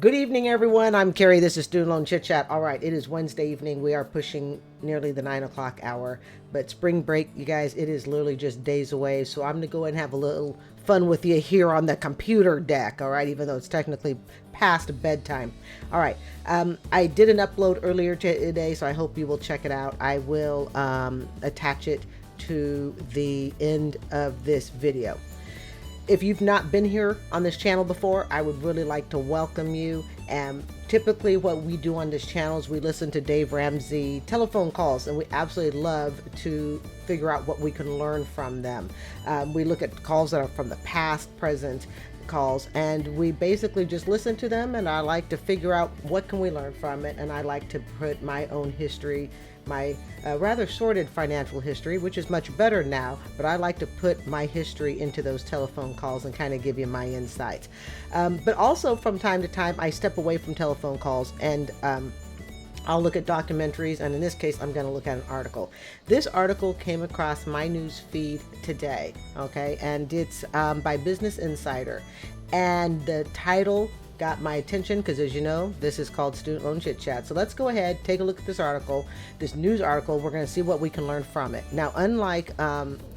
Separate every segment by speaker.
Speaker 1: Good evening, everyone. I'm Carrie. This is Student Loan Chit-Chat. All right, it is Wednesday evening. We are pushing nearly the 9 o'clock hour. But spring break, you guys, it is literally just days away. So I'm going to go and have a little fun with you here on the computer deck, all right, even though it's technically past bedtime. All right, I did an upload earlier today, so I hope you will check it out. I will attach it to the end of this video. If you've not been here on this channel before, I would really like to welcome you. And typically what we do on this channel is we listen to Dave Ramsey telephone calls, and we absolutely love to figure out what we can learn from them. We look at calls that are from the past, present calls, and we basically just listen to them, and I like to figure out what can we learn from it, and I like to put my own history, my rather sordid financial history, which is much better now, but I like to put my history into those telephone calls and kind of give you my insights. But also from time to time, I step away from telephone calls and I'll look at documentaries, and in this case, I'm going to look at an article. This article came across my news feed today, okay, and it's by Business Insider, and the title got my attention because, as you know, this is called Student Loan Chit Chat. So let's go ahead, take a look at this article, this news article. We're going to see what we can learn from it. Now, unlike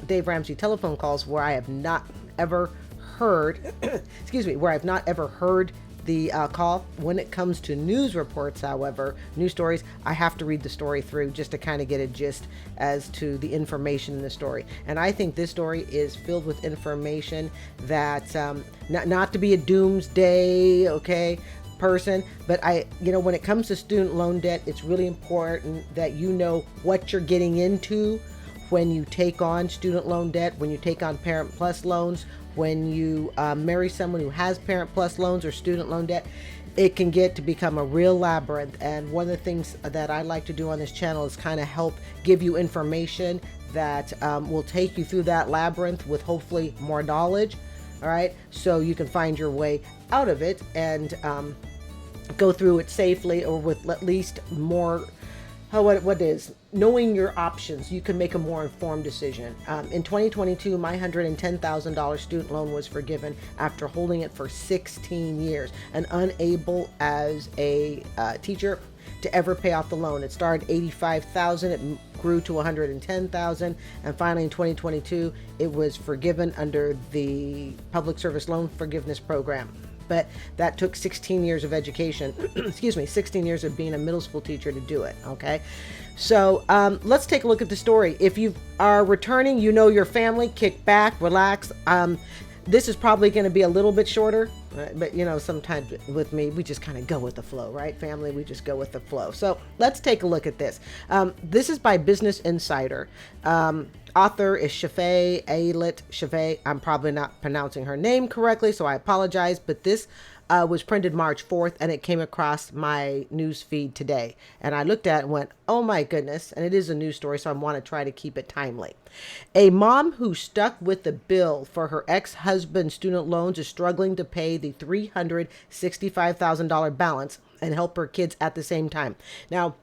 Speaker 1: Dave Ramsey telephone calls, where I have not ever heard, excuse me, where I've not ever heard the call, when it comes to news reports, however, news stories, I have to read the story through just to kind of get a gist as to the information in the story. And I think this story is filled with information that, not to be a doomsday, okay, person, but when it comes to student loan debt, it's really important that you know what you're getting into when you take on student loan debt, when you take on Parent Plus loans, when you marry someone who has Parent Plus loans or student loan debt. It can get to become a real labyrinth. And one of the things that I like to do on this channel is kind of help give you information that will take you through that labyrinth with hopefully more knowledge. All right, so you can find your way out of it and go through it safely, or with at least more what is knowing your options. You can make a more informed decision. In 2022, my $110,000 student loan was forgiven after holding it for 16 years and unable as a teacher to ever pay off the loan. It started $85,000, it grew to $110,000, and finally in 2022, it was forgiven under the Public Service Loan Forgiveness Program. But that took 16 years of education, excuse me, 16 years of being a middle school teacher to do it, okay? So let's take a look at the story. If you are returning, you know your family, kick back, relax. This is probably going to be a little bit shorter, right? But sometimes with me, we just kind of go with the flow, right? Family, we just go with the flow. So let's take a look at this. This is by Business Insider. Author is Shafay Ayelet Shafay. I'm probably not pronouncing her name correctly, so I apologize. But this was printed March 4th, and it came across my news feed today. And I looked at it and went, oh my goodness. And it is a news story, so I want to try to keep it timely. A mom who stuck with the bill for her ex-husband's student loans is struggling to pay the $365,000 balance and help her kids at the same time. Now,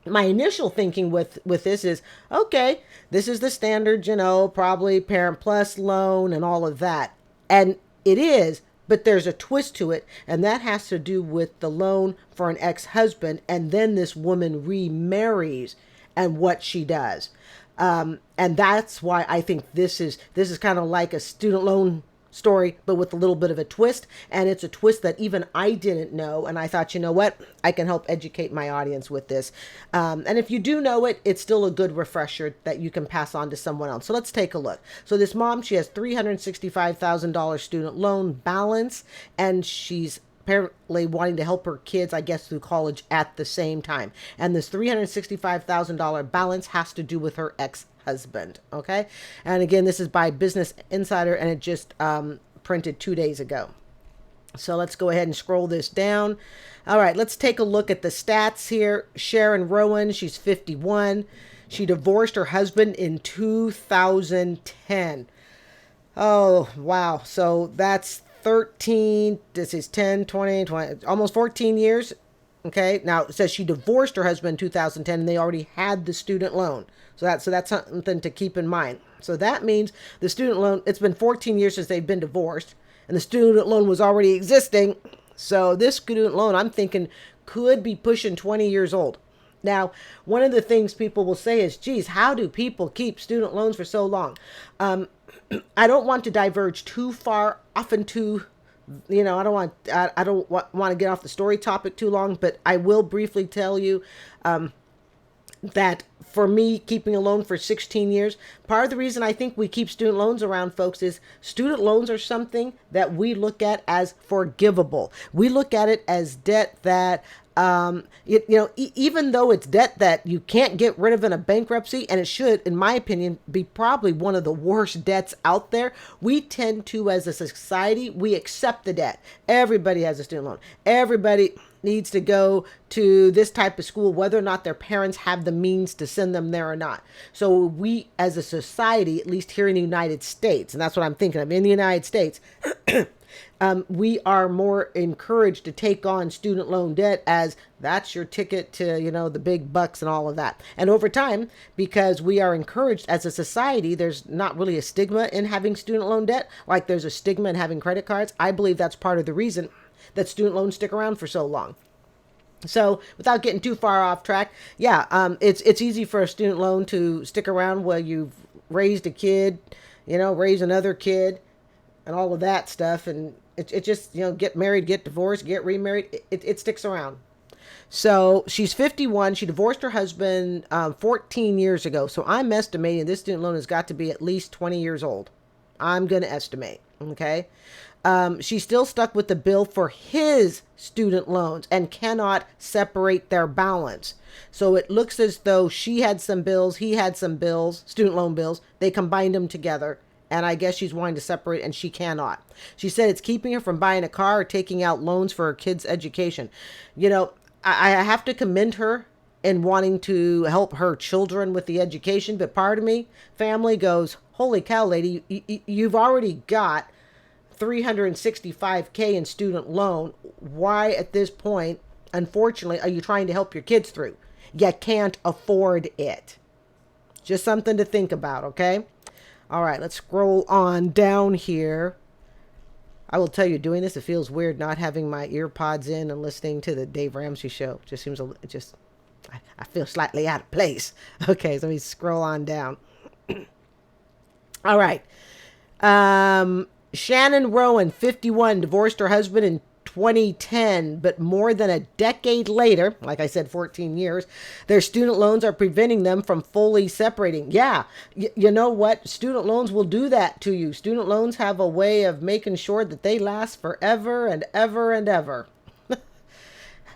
Speaker 1: my initial thinking with this is, okay, this is the standard, probably Parent Plus loan and all of that. And it is, but there's a twist to it, and that has to do with the loan for an ex-husband, and then this woman remarries and what she does. And that's why I think this is kind of like a student loan story, but with a little bit of a twist. And it's a twist that even I didn't know. And I thought, you know what? I can help educate my audience with this. And if you do know it, it's still a good refresher that you can pass on to someone else. So let's take a look. So this mom, she has $365,000 student loan balance, and she's apparently wanting to help her kids, I guess, through college at the same time. And this $365,000 balance has to do with her ex-husband, okay? And again, this is by Business Insider, and it just printed 2 days ago. So let's go ahead and scroll this down. All right, let's take a look at the stats here. Sharon Rowan, she's 51. She divorced her husband in 2010. Oh, wow. So that's 13, this is 10, 20, 20, almost 14 years. Okay. Now it says she divorced her husband in 2010 and they already had the student loan. So that's something to keep in mind. So that means the student loan, it's been 14 years since they've been divorced and the student loan was already existing. So this student loan, I'm thinking, could be pushing 20 years old. Now, one of the things people will say is, geez, how do people keep student loans for so long? I don't want to diverge too far off into, I don't want to get off the story topic too long, but I will briefly tell you that for me, keeping a loan for 16 years, part of the reason I think we keep student loans around, folks, is student loans are something that we look at as forgivable. We look at it as debt that, even though it's debt that you can't get rid of in a bankruptcy, and it should, in my opinion, be probably one of the worst debts out there, we tend to, as a society, we accept the debt. Everybody has a student loan. Everybody needs to go to this type of school, whether or not their parents have the means to send them there or not. So we, as a society, at least here in the United States, and that's what I'm thinking of, in the United States, we are more encouraged to take on student loan debt as that's your ticket to, the big bucks and all of that. And over time, because we are encouraged as a society, there's not really a stigma in having student loan debt, like there's a stigma in having credit cards. I believe that's part of the reason that student loans stick around for so long. So without getting too far off track, it's easy for a student loan to stick around while you've raised a kid, raise another kid and all of that stuff. And it just, get married, get divorced, get remarried. It sticks around. So she's 51. She divorced her husband 14 years ago. So I'm estimating this student loan has got to be at least 20 years old. I'm going to estimate. Okay. She's still stuck with the bill for his student loans and cannot separate their balance. So it looks as though she had some bills, he had some bills, student loan bills. They combined them together. And I guess she's wanting to separate, and she cannot. She said it's keeping her from buying a car or taking out loans for her kids' education. I have to commend her in wanting to help her children with the education. But part of me, family, goes, holy cow, lady, you've already got $365K in student loan. Why at this point, unfortunately, are you trying to help your kids through? You can't afford it. Just something to think about, okay? All right, let's scroll on down here. I will tell you, doing this, it feels weird not having my ear pods in and listening to the Dave Ramsey show. Just seems I feel slightly out of place. Okay, so let me scroll on down. All right. Shannon Rowan, 51, divorced her husband in 2010, but more than a decade later, like I said, 14 years, their student loans are preventing them from fully separating. Yeah, you know what? Student loans will do that to you. Student loans have a way of making sure that they last forever and ever and ever.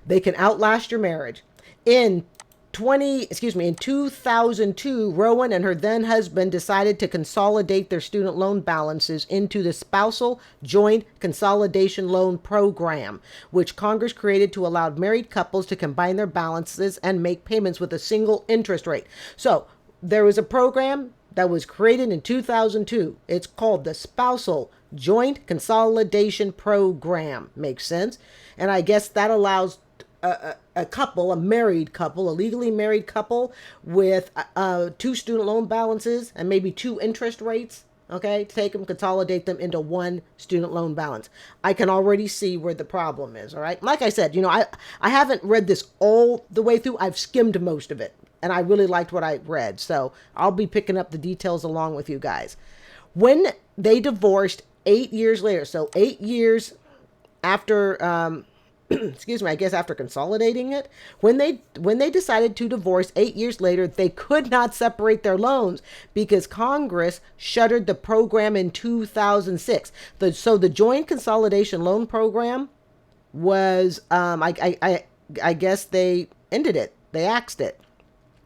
Speaker 1: They can outlast your marriage. In 2002, Rowan and her then husband decided to consolidate their student loan balances into the Spousal Joint Consolidation Loan Program, which Congress created to allow married couples to combine their balances and make payments with a single interest rate. So there was a program that was created in 2002. It's called the Spousal Joint Consolidation Program. Makes sense? And I guess that allows a couple, a married couple, a legally married couple with two student loan balances and maybe two interest rates, okay, take them, consolidate them into one student loan balance. I can already see where the problem is, all right? Like I said, I haven't read this all the way through. I've skimmed most of it, and I really liked what I read, so I'll be picking up the details along with you guys. When they divorced 8 years later, so 8 years after... I guess after consolidating it, when they decided to divorce 8 years later, they could not separate their loans because Congress shuttered the program in 2006. So the Joint Consolidation Loan Program was, I guess they ended it. They axed it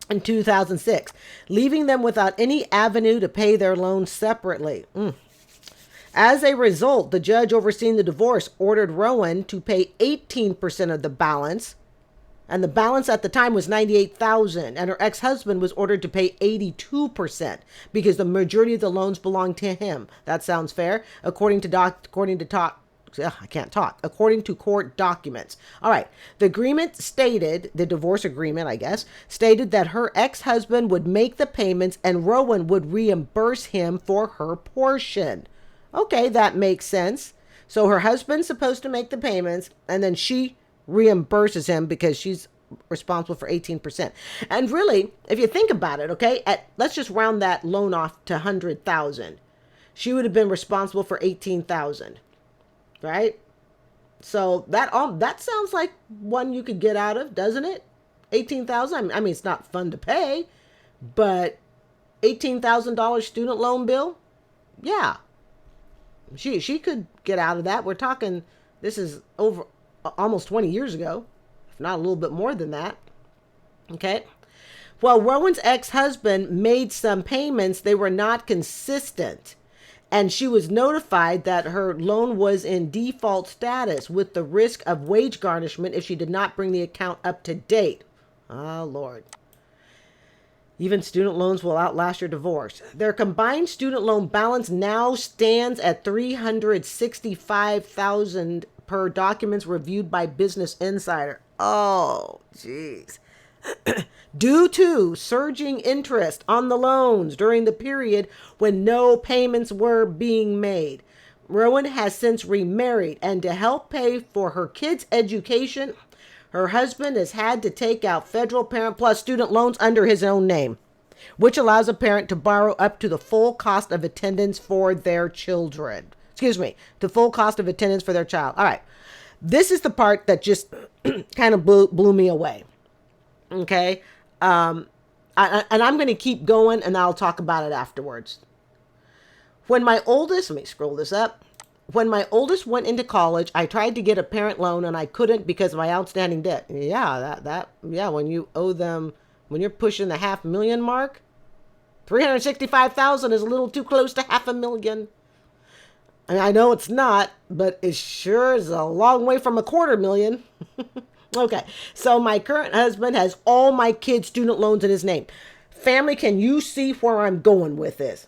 Speaker 1: in 2006, leaving them without any avenue to pay their loans separately. As a result, the judge overseeing the divorce ordered Rowan to pay 18% of the balance, and the balance at the time was $98,000, and her ex-husband was ordered to pay 82% because the majority of the loans belonged to him. That sounds fair, according to court documents. All right. The agreement stated, the divorce agreement, I guess, stated that her ex-husband would make the payments and Rowan would reimburse him for her portion. Okay, that makes sense. So her husband's supposed to make the payments, and then she reimburses him because she's responsible for 18%. And really, if you think about it, okay, let's just round that loan off to 100,000. She would have been responsible for 18,000, right? So that sounds like one you could get out of, doesn't it? 18,000. I mean, it's not fun to pay, but $18,000 student loan bill, yeah, she could get out of that. We're talking, this is over almost 20 years ago, if not a little bit more than that. Okay. Well, Rowan's ex-husband made some payments. They were not consistent. And she was notified that her loan was in default status with the risk of wage garnishment if she did not bring the account up to date. Oh, Lord. Even student loans will outlast your divorce. Their combined student loan balance now stands at $365,000 per documents reviewed by Business Insider. Oh, jeez. Due to surging interest on the loans during the period when no payments were being made, Rowan has since remarried, and to help pay for her kids' education, her husband has had to take out federal Parent Plus student loans under his own name, which allows a parent to borrow up to the full cost of attendance for their children. The full cost of attendance for their child. All right. This is the part that just kind of blew me away. Okay. And I'm going to keep going and I'll talk about it afterwards. Let me scroll this up. When my oldest went into college, I tried to get a parent loan and I couldn't because of my outstanding debt. Yeah, when you owe them, when you're pushing the $500,000 mark, 365,000 is a little too close to $500,000. And I know it's not, but it sure is a long way from $250,000. Okay, so my current husband has all my kids' student loans in his name. Family, can you see where I'm going with this?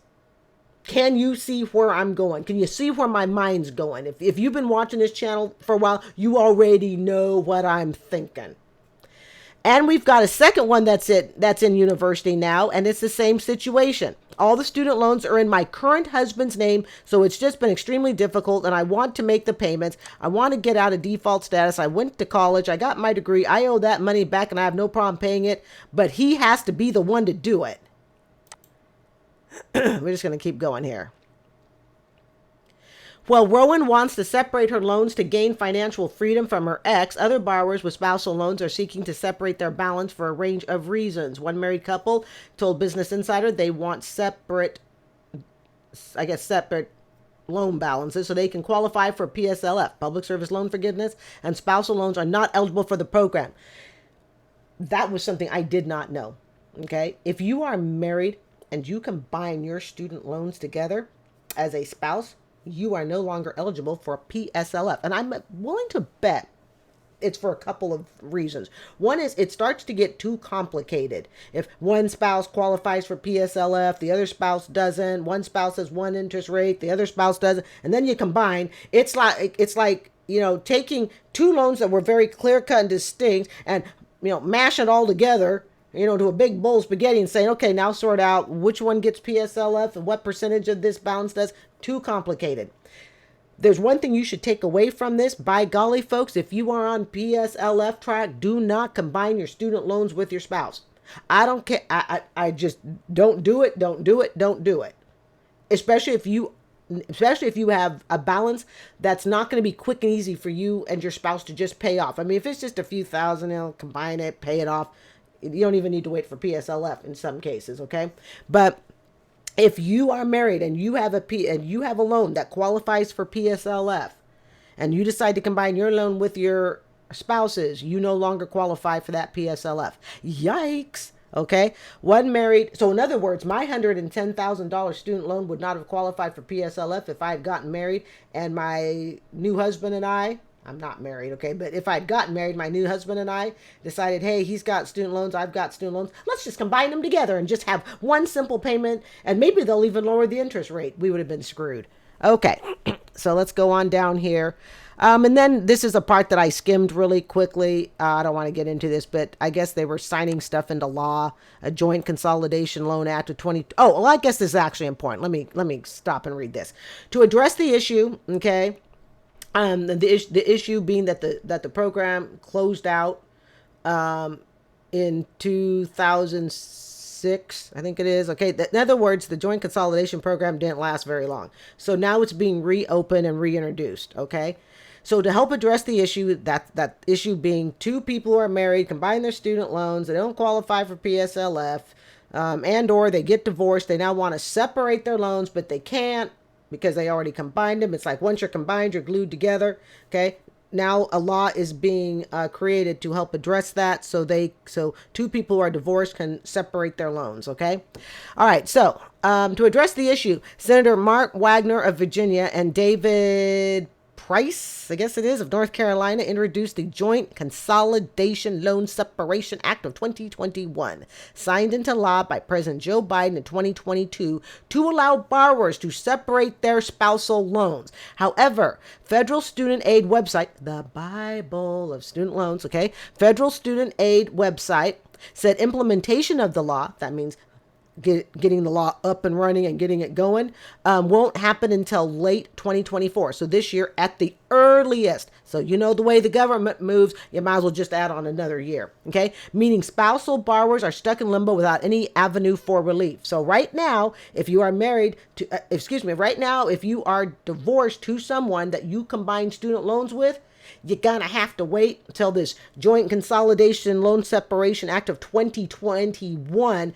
Speaker 1: Can you see where I'm going? Can you see where my mind's going? If you've been watching this channel for a while, you already know what I'm thinking. And we've got a second one that's in university now, and it's the same situation. All the student loans are in my current husband's name, so it's just been extremely difficult, and I want to make the payments. I want to get out of default status. I went to college. I got my degree. I owe that money back, and I have no problem paying it, but he has to be the one to do it. We're just going to keep going here. Well, Rowan wants to separate her loans to gain financial freedom from her ex. Other borrowers with spousal loans are seeking to separate their balance for a range of reasons. One married couple told Business Insider they want separate loan balances so they can qualify for PSLF, Public Service Loan Forgiveness, and spousal loans are not eligible for the program. That was something I did not know. Okay. If you are married and you combine your student loans together as a spouse, you are no longer eligible for PSLF. And I'm willing to bet it's for a couple of reasons. One is it starts to get too complicated. If one spouse qualifies for PSLF, the other spouse doesn't, one spouse has one interest rate, the other spouse doesn't, and then you combine, it's like, taking two loans that were very clear cut and distinct and, mash it all together, to a big bowl of spaghetti and saying, okay, now sort out which one gets PSLF and what percentage of this balance does. Too complicated. There's one thing you should take away from this. By golly, folks, if you are on PSLF track, do not combine your student loans with your spouse. I don't care. I just don't do it. Don't do it. Don't do it. Especially if you have a balance that's not going to be quick and easy for you and your spouse to just pay off. I mean, if it's just a few thousand, combine it, pay it off. You don't even need to wait for PSLF in some cases, okay? But if you are married and you have a loan that qualifies for PSLF and you decide to combine your loan with your spouse's, you no longer qualify for that PSLF. Yikes. Okay. So in other words, my $110,000 student loan would not have qualified for PSLF if I had gotten married and my new husband and I'm not married, okay? But if I'd gotten married, my new husband and I decided, hey, he's got student loans, I've got student loans. Let's just combine them together and just have one simple payment, and maybe they'll even lower the interest rate. We would have been screwed. Okay, so let's go on down here. And then this is a part that I skimmed really quickly. I don't want to get into this, but I guess they were signing stuff into law, a joint consolidation loan act of 20. Oh, well, I guess this is actually important. Let me stop and read this. To address the issue, okay, The issue being that the program closed out in 2006, I think it is. Okay, in other words, the joint consolidation program didn't last very long. So now it's being reopened and reintroduced. Okay. So to help address the issue, that issue being two people who are married, combine their student loans, they don't qualify for PSLF, and or they get divorced, they now want to separate their loans, but they can't because they already combined them. It's like once you're combined, you're glued together. Okay. Now a law is being created to help address that, so two people who are divorced can separate their loans. Okay, all right. So to address the issue, Senator Mark Wagner of Virginia and David Price, I guess it is, of North Carolina, introduced the Joint Consolidation Loan Separation Act of 2021, signed into law by President Joe Biden in 2022 to allow borrowers to separate their spousal loans. However, federal student aid website, the Bible of student loans, okay, federal student aid website said implementation of the law, that means getting the law up and running and getting it going, won't happen until late 2024. So this year at the earliest. So you know the way the government moves, you might as well just add on another year. Okay. Meaning spousal borrowers are stuck in limbo without any avenue for relief. So right now, if you are married to, right now, if you are divorced to someone that you combine student loans with, you're going to have to wait until this Joint Consolidation Loan Separation Act of 2021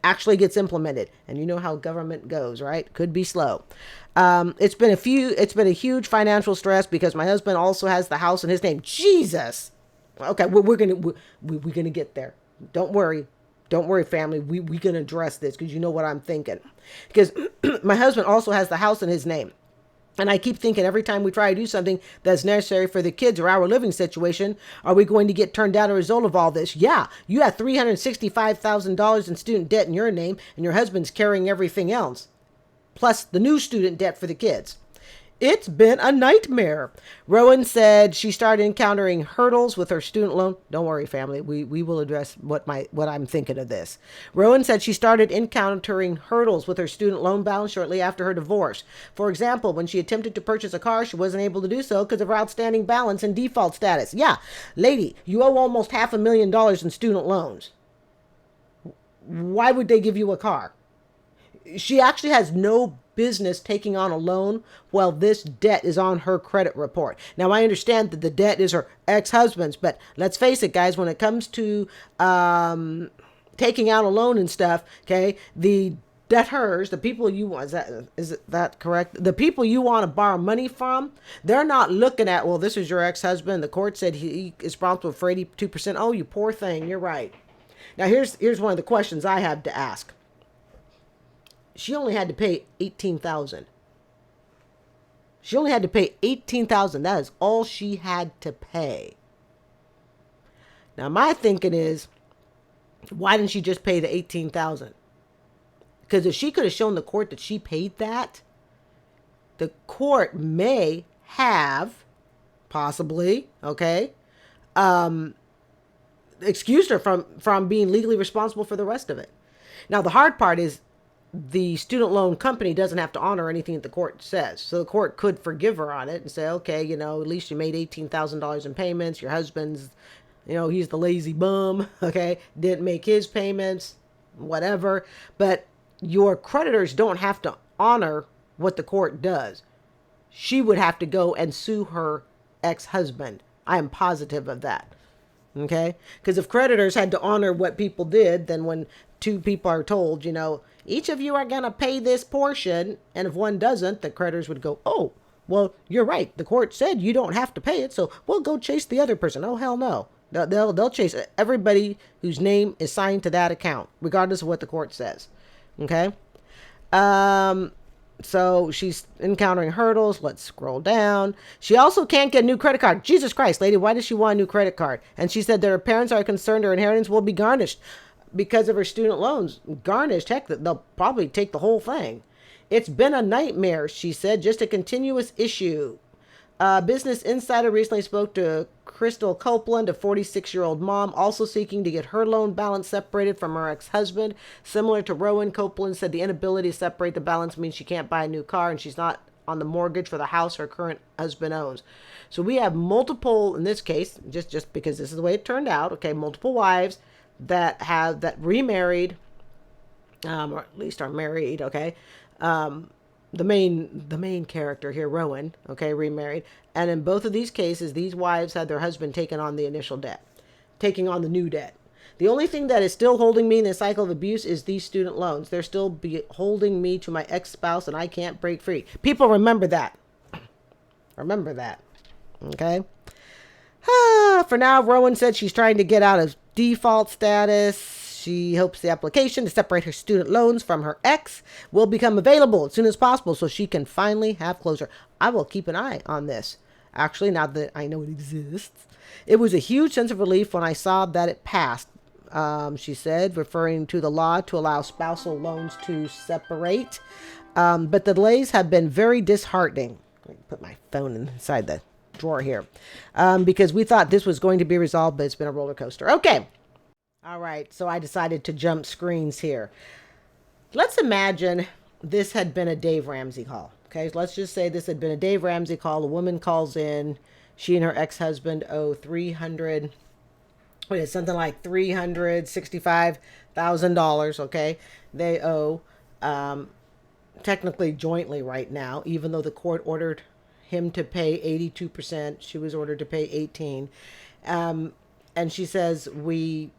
Speaker 1: actually gets implemented. And you know how government goes, right? Could be slow. It's been a huge financial stress because my husband also has the house in his name. Jesus. Okay, we're gonna get there. Don't worry, family. We're gonna address this because you know what I'm thinking. Because my husband also has the house in his name. And I keep thinking every time we try to do something that's necessary for the kids or our living situation, are we going to get turned down as a result of all this? Yeah, you have $365,000 in student debt in your name, and your husband's carrying everything else, plus the new student debt for the kids. It's been a nightmare. Rowan said she started encountering hurdles with her student loan. Don't worry, family. We will address what I'm thinking of this. Rowan said she started encountering hurdles with her student loan balance shortly after her divorce. For example, when she attempted to purchase a car, she wasn't able to do so because of her outstanding balance and default status. Yeah, lady, you owe almost $500,000 in student loans. Why would they give you a car? She actually has no business taking on a loan while this debt is on her credit report. Now, I understand that the debt is her ex-husband's, but let's face it, guys, when it comes to taking out a loan and stuff, okay, the debtors, the people you want, is that correct? The people you want to borrow money from, they're not looking at, well, this is your ex-husband. The court said he is responsible for 82%. Oh, you poor thing. You're right. Now, here's one of the questions I have to ask. She only had to pay $18,000. She only had to pay $18,000. That is all she had to pay. Now, my thinking is, why didn't she just pay the $18,000? Because if she could have shown the court that she paid that, the court may have, possibly, okay, excused her from being legally responsible for the rest of it. Now, the hard part is, the student loan company doesn't have to honor anything that the court says. So the court could forgive her on it and say, okay, at least you made $18,000 in payments. Your husband's, he's the lazy bum, okay, didn't make his payments, whatever. But your creditors don't have to honor what the court does. She would have to go and sue her ex-husband. I am positive of that. Okay? Because if creditors had to honor what people did, then when two people are told, each of you are going to pay this portion, and if one doesn't, the creditors would go, oh, well, you're right. The court said you don't have to pay it, so we'll go chase the other person. Oh, hell no. They'll chase everybody whose name is signed to that account, regardless of what the court says. Okay? So she's encountering hurdles. Let's scroll down. She also can't get a new credit card. Jesus Christ, lady, why does she want a new credit card? And she said that her parents are concerned her inheritance will be garnished because of her student loans. Garnished, heck, they'll probably take the whole thing. It's been a nightmare, she said, just a continuous issue. Business Insider recently spoke to Crystal Copeland, a 46-year-old mom, also seeking to get her loan balance separated from her ex-husband. Similar to Rowan, Copeland said the inability to separate the balance means she can't buy a new car, and she's not on the mortgage for the house her current husband owns. So we have multiple, in this case, just because this is the way it turned out, okay, multiple wives that remarried, or at least are married, okay. The main character here, Rowan, okay, remarried. And in both of these cases, these wives had their husband taking on the initial debt, taking on the new debt. The only thing that is still holding me in the cycle of abuse is these student loans. They're still holding me to my ex-spouse, and I can't break free. People, remember that. Remember that. Okay? For now, Rowan said she's trying to get out of default status. She hopes the application to separate her student loans from her ex will become available as soon as possible so she can finally have closure. I will keep an eye on this. Actually, now that I know it exists, it was a huge sense of relief when I saw that it passed. She said, referring to the law to allow spousal loans to separate. But the delays have been very disheartening. Let me put my phone inside the drawer here. Because we thought this was going to be resolved, but it's been a roller coaster. Okay. All right. So I decided to jump screens here. Let's imagine this had been a Dave Ramsey call. Okay. Let's just say this had been a Dave Ramsey call. A woman calls in. She and her ex-husband owe something like $365,000. Okay. They owe, technically jointly right now, even though the court ordered him to pay 82%. She was ordered to pay 18. And she says, we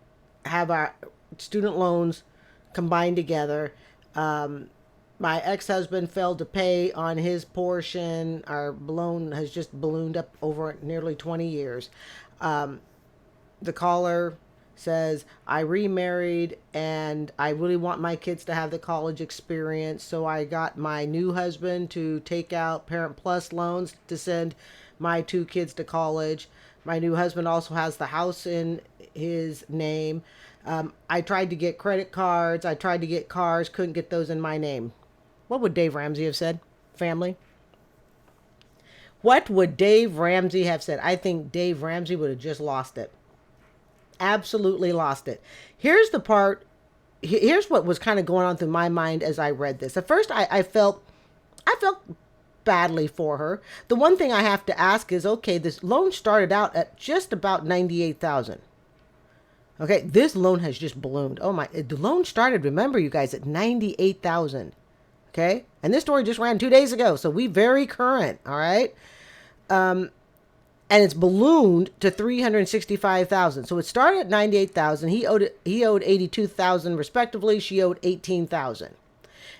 Speaker 1: have our student loans combined together. My ex-husband failed to pay on his portion. Our loan has just ballooned up over nearly 20 years. The caller says, I remarried and I really want my kids to have the college experience. So I got my new husband to take out Parent Plus loans to send my 2 kids to college. My new husband also has the house in his name. I tried to get credit cards. I tried to get cars. Couldn't get those in my name. What would Dave Ramsey have said, family? What would Dave Ramsey have said? I think Dave Ramsey would have just lost it. Absolutely lost it. Here's the part. Here's what was kind of going on through my mind as I read this. At first, I felt badly for her. The one thing I have to ask is, okay, this loan started out at just about $98,000. Okay, this loan has just ballooned. Oh my! The loan started, remember, you guys, at $98,000. Okay, and this story just ran 2 days ago, so we very current. All right. And it's ballooned to $365,000. So it started at $98,000. He owed $82,000 respectively. She owed $18,000.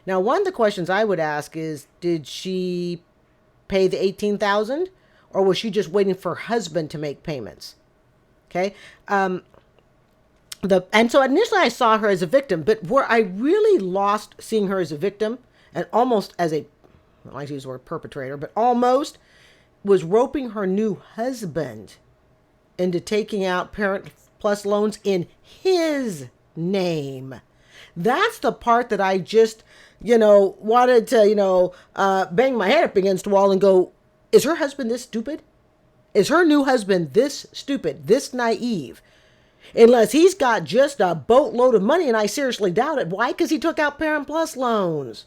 Speaker 1: Now, one of the questions I would ask is, did she pay the $18,000, or was she just waiting for her husband to make payments? Okay. And so initially I saw her as a victim, but where I really lost seeing her as a victim and almost as a, I don't like to use the word perpetrator, but almost, was roping her new husband into taking out Parent Plus loans in his name. That's the part that I just, wanted to, bang my head up against the wall and go, is her husband this stupid? Is her new husband this stupid, this naive? Unless he's got just a boatload of money, and I seriously doubt it. Why? Because he took out Parent Plus loans.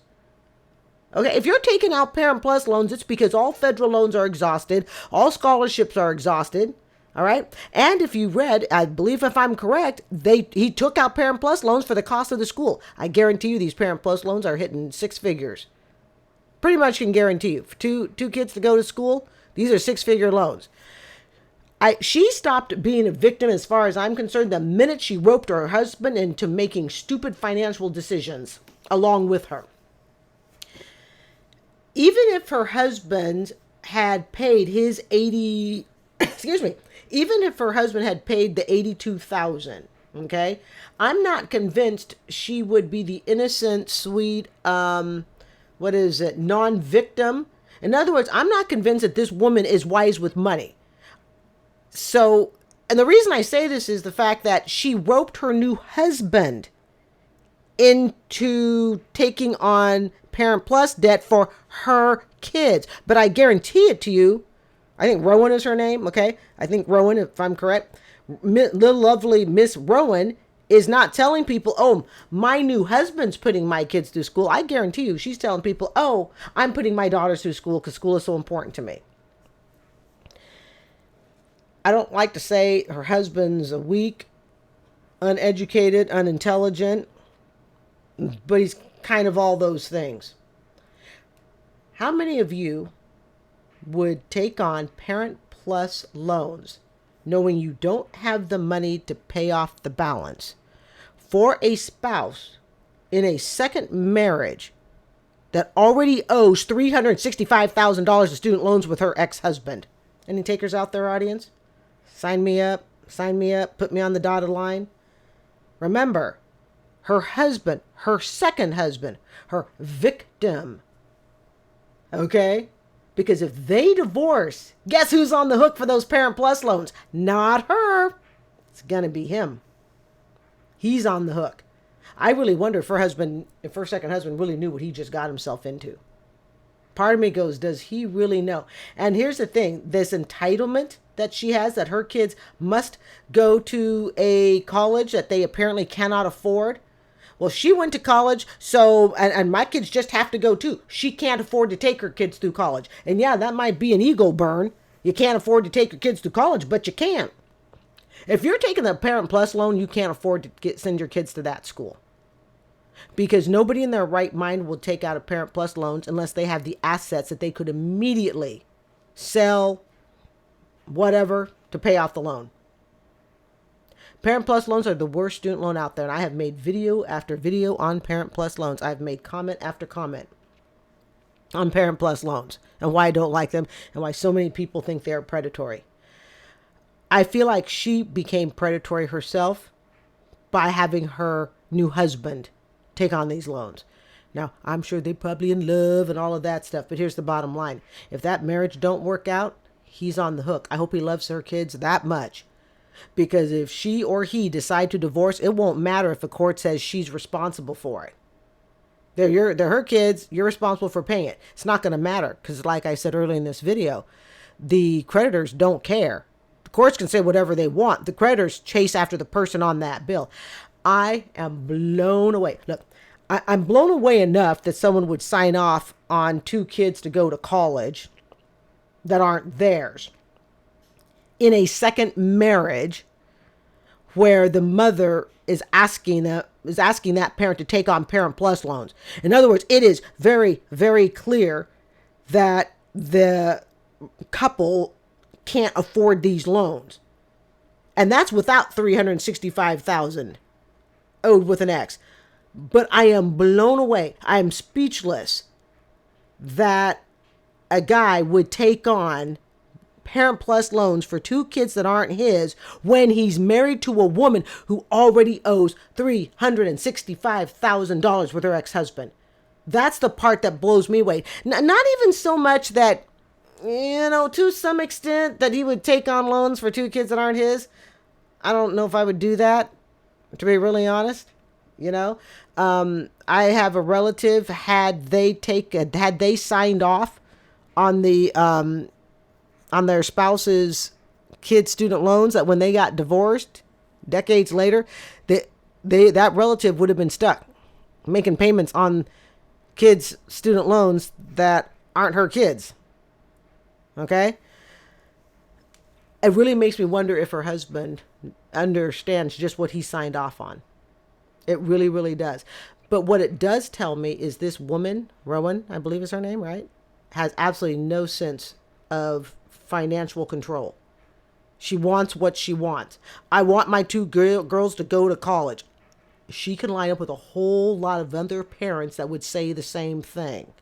Speaker 1: Okay, if you're taking out Parent Plus loans, it's because all federal loans are exhausted. All scholarships are exhausted. All right. And if you read, I believe if I'm correct, he took out Parent Plus loans for the cost of the school. I guarantee you these Parent Plus loans are hitting 6 figures. Pretty much can guarantee you. For two kids to go to school, these are 6-figure loans. She stopped being a victim as far as I'm concerned the minute she roped her husband into making stupid financial decisions along with her. Even if her husband had paid his even if her husband had paid the $82,000, okay, I'm not convinced she would be the innocent, sweet, non-victim. In other words, I'm not convinced that this woman is wise with money. So, and the reason I say this is the fact that she roped her new husband into taking on Parent Plus debt for her kids. But I guarantee it to you, I think Rowan is her name, okay? I think Rowan, if I'm correct, little lovely Miss Rowan is not telling people, oh, my new husband's putting my kids through school. I guarantee you she's telling people, oh, I'm putting my daughters through school because school is so important to me. I don't like to say her husband's a weak, uneducated, unintelligent, but he's kind of all those things. How many of you would take on Parent Plus loans knowing you don't have the money to pay off the balance for a spouse in a second marriage that already owes $365,000 of student loans with her ex-husband? Any takers out there, audience? Sign me up, put me on the dotted line. Remember, her husband, her second husband, her victim. Okay? Because if they divorce, guess who's on the hook for those Parent Plus loans? Not her. It's going to be him. He's on the hook. I really wonder if her second husband really knew what he just got himself into. Part of me goes, does he really know? And here's the thing, this entitlement that she has, that her kids must go to a college that they apparently cannot afford. Well, she went to college, so, and my kids just have to go too. She can't afford to take her kids through college. And yeah, that might be an ego burn. You can't afford to take your kids through college, but you can. If you're taking a Parent Plus loan, you can't afford to send your kids to that school. Because nobody in their right mind will take out a Parent Plus loans unless they have the assets that they could immediately sell, whatever, to pay off the loan. Parent Plus loans are the worst student loan out there, and I have made video after video on Parent Plus loans. I've made comment after comment on Parent Plus loans and why I don't like them and why so many people think they are predatory. I feel like she became predatory herself by having her new husband take on these loans. Now, I'm sure they're probably in love and all of that stuff, but here's the bottom line. If that marriage don't work out, he's on the hook. I hope he loves her kids that much. Because if she or he decide to divorce, it won't matter if the court says she's responsible for it. They're her kids. You're responsible for paying it. It's not going to matter because, like I said earlier in this video, the creditors don't care. The courts can say whatever they want. The creditors chase after the person on that bill. I am blown away. Look, I'm blown away enough that someone would sign off on 2 kids to go to college that aren't theirs in a second marriage where the mother is asking that parent to take on Parent Plus loans. In other words, it is very, very clear that the couple can't afford these loans. And that's without $365,000 owed with an X. But I am blown away. I am speechless that a guy would take on Parent Plus loans for 2 kids that aren't his when he's married to a woman who already owes $365,000 with her ex-husband. That's the part that blows me away. Not even so much that, to some extent that he would take on loans for 2 kids that aren't his. I don't know if I would do that, to be really honest. I have a relative, had they signed off on their spouse's kids' student loans, that when they got divorced decades later, that relative would have been stuck making payments on kids' student loans that aren't her kids. Okay? It really makes me wonder if her husband understands just what he signed off on. It really, really does. But what it does tell me is this woman, Rowan, I believe is her name, right? Has absolutely no sense of financial control. She wants what she wants. I want my 2 girls to go to college. She can line up with a whole lot of other parents that would say the same thing.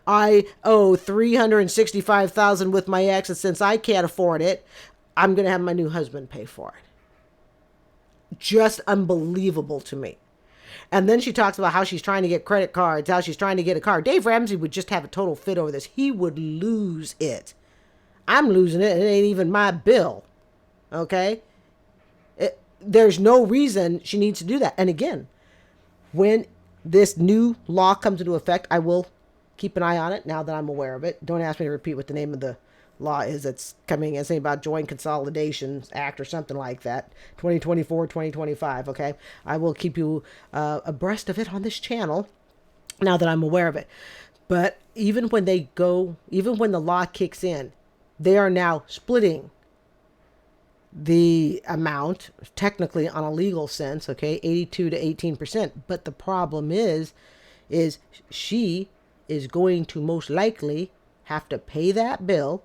Speaker 1: I owe $365,000 with my ex, and since I can't afford it, I'm going to have my new husband pay for it. Just unbelievable to me. And then she talks about how she's trying to get credit cards, how she's trying to get a car. Dave Ramsey would just have a total fit over this. He would lose it. I'm losing it. It ain't even my bill. Okay? There's no reason she needs to do that. And again, when this new law comes into effect, I will keep an eye on it now that I'm aware of it. Don't ask me to repeat what the name of the law is that's coming and saying about Joint Consolidations Act or something like that, 2024, 2025. Okay, I will keep you abreast of it on this channel now that I'm aware of it. But even when the law kicks in, they are now splitting the amount, technically on a legal sense, okay, 82 to 18%. But the problem is she is going to most likely have to pay that bill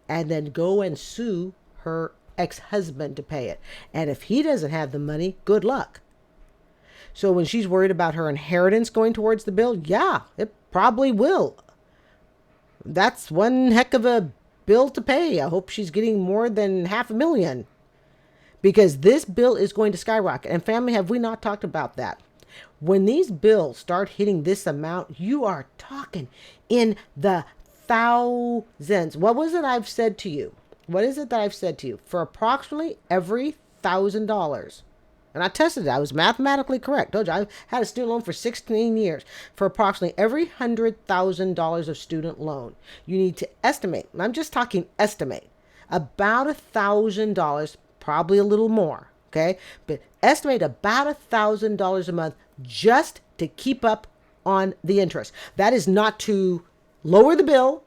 Speaker 1: and then go and sue her ex-husband to pay it. And if he doesn't have the money, good luck. So when she's worried about her inheritance going towards the bill, yeah, it probably will. That's one heck of a bill to pay. I hope she's getting more than $500,000, because this bill is going to skyrocket. And family, have we not talked about that? When these bills start hitting this amount, you are talking in the thousands. What was it I've said to you? What is it that I've said to you? For approximately every $1,000, and I tested it, I was mathematically correct. Told you, I had a student loan for 16 years. For approximately every $100,000 of student loan, you need to estimate, and I'm just talking estimate, about $1,000, probably a little more, okay? But estimate about $1,000 a month just to keep up on the interest. That is not to lower the bill.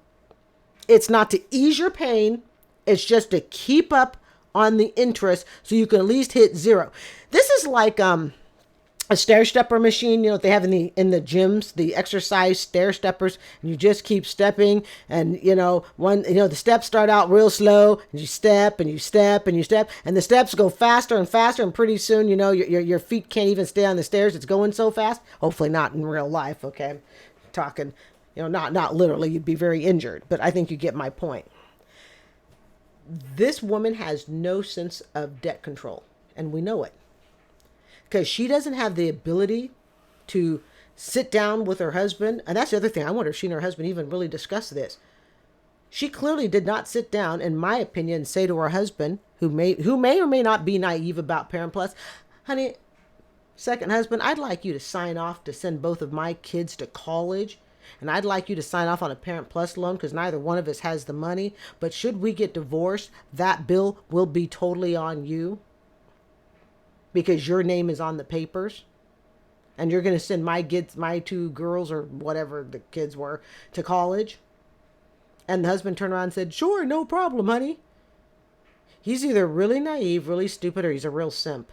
Speaker 1: It's not to ease your pain. It's just to keep up on the interest so you can at least hit zero. This is like a stair stepper machine, you know, they have in the gyms, the exercise stair steppers, and you just keep stepping, and the steps start out real slow, and you step and you step and you step, and the steps go faster and faster, and pretty soon, your feet can't even stay on the stairs. It's going so fast. Hopefully not in real life, okay? I'm talking, not literally, you'd be very injured, but I think you get my point. This woman has no sense of debt control, and we know it, because she doesn't have the ability to sit down with her husband. And that's the other thing. I wonder if she and her husband even really discussed this. She clearly did not sit down, in my opinion, say to her husband, who may or may not be naive about Parent Plus, honey, second husband, I'd like you to sign off to send both of my kids to college. And I'd like you to sign off on a Parent Plus loan, because neither one of us has the money. But should we get divorced, that bill will be totally on you, because your name is on the papers. And you're going to send my two girls, or whatever the kids were, to college. And the husband turned around and said, sure, no problem, honey. He's either really naive, really stupid, or he's a real simp.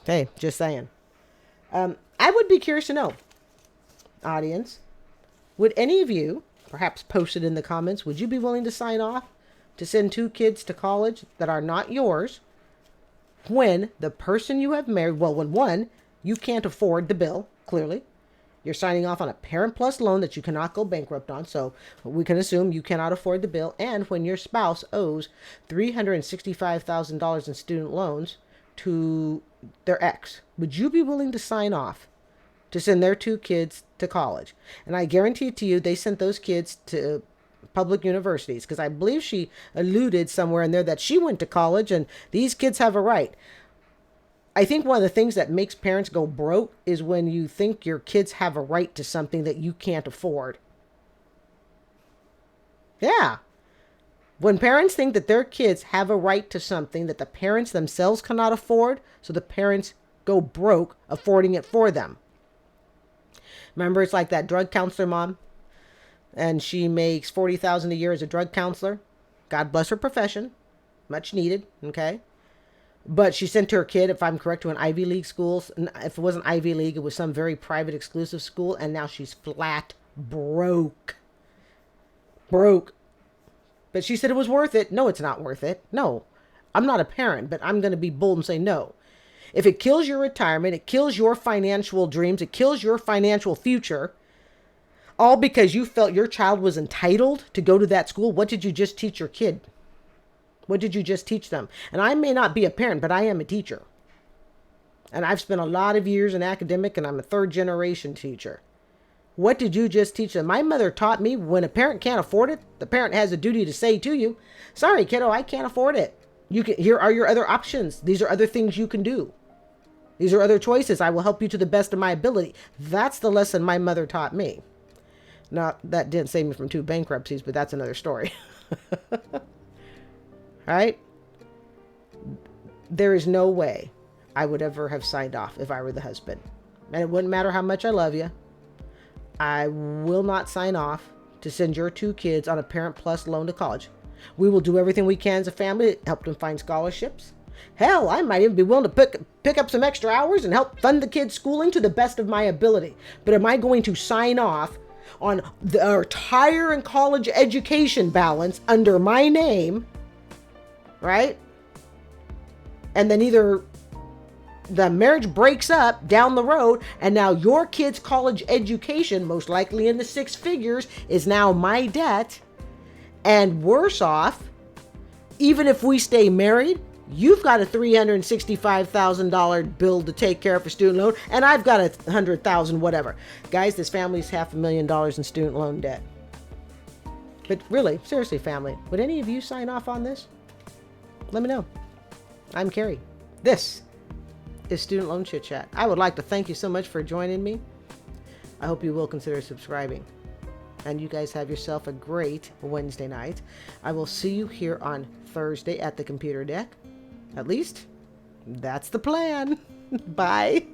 Speaker 1: Hey, just saying. I would be curious to know, audience, would any of you, perhaps post it in the comments, would you be willing to sign off to send two kids to college that are not yours, when the person you have married, when one, you can't afford the bill, clearly. You're signing off on a Parent Plus loan that you cannot go bankrupt on, so we can assume you cannot afford the bill, and when your spouse owes $365,000 in student loans to their ex. Would you be willing to sign off to send their two kids to college? And I guarantee to you, they sent those kids to public universities, because I believe she alluded somewhere in there that she went to college, and these kids have a right. I think one of the things that makes parents go broke is when you think your kids have a right to something that you can't afford. Yeah. When parents think that their kids have a right to something that the parents themselves cannot afford, so the parents go broke affording it for them. Remember, it's like that drug counselor mom, and she makes $40,000 a year as a drug counselor. God bless her profession, much needed, okay? But she sent her kid, if I'm correct, to an Ivy League school. If it wasn't Ivy League, it was some very private, exclusive school, and now she's flat broke. Broke. But she said it was worth it. No, it's not worth it. No, I'm not a parent, but I'm going to be bold and say no. If it kills your retirement, it kills your financial dreams, it kills your financial future, all because you felt your child was entitled to go to that school, what did you just teach your kid? What did you just teach them? And I may not be a parent, but I am a teacher. And I've spent a lot of years in academic, and I'm a third generation teacher. What did you just teach them? My mother taught me, when a parent can't afford it, the parent has a duty to say to you, sorry, kiddo, I can't afford it. Here are your other options. These are other things you can do. These are other choices. I will help you to the best of my ability. That's the lesson my mother taught me. Now, that didn't save me from 2 bankruptcies, but that's another story. All right? There is no way I would ever have signed off if I were the husband. And it wouldn't matter how much I love you. I will not sign off to send your 2 kids on a Parent Plus loan to college. We will do everything we can as a family to help them find scholarships. Hell, I might even be willing to pick up some extra hours and help fund the kids' schooling to the best of my ability. But am I going to sign off on the entire and college education balance under my name, right? And then either the marriage breaks up down the road, and now your kid's college education, most likely in the 6 figures, is now my debt. And worse off, even if we stay married, you've got a $365,000 bill to take care of for student loan, and I've got $100,000 whatever. Guys, this family's $500,000 in student loan debt. But really, seriously, family, would any of you sign off on this? Let me know. I'm Carrie. This is Student Loan Chit Chat. I would like to thank you so much for joining me. I hope you will consider subscribing. And you guys have yourself a great Wednesday night. I will see you here on Thursday at the computer deck. At least, that's the plan. Bye.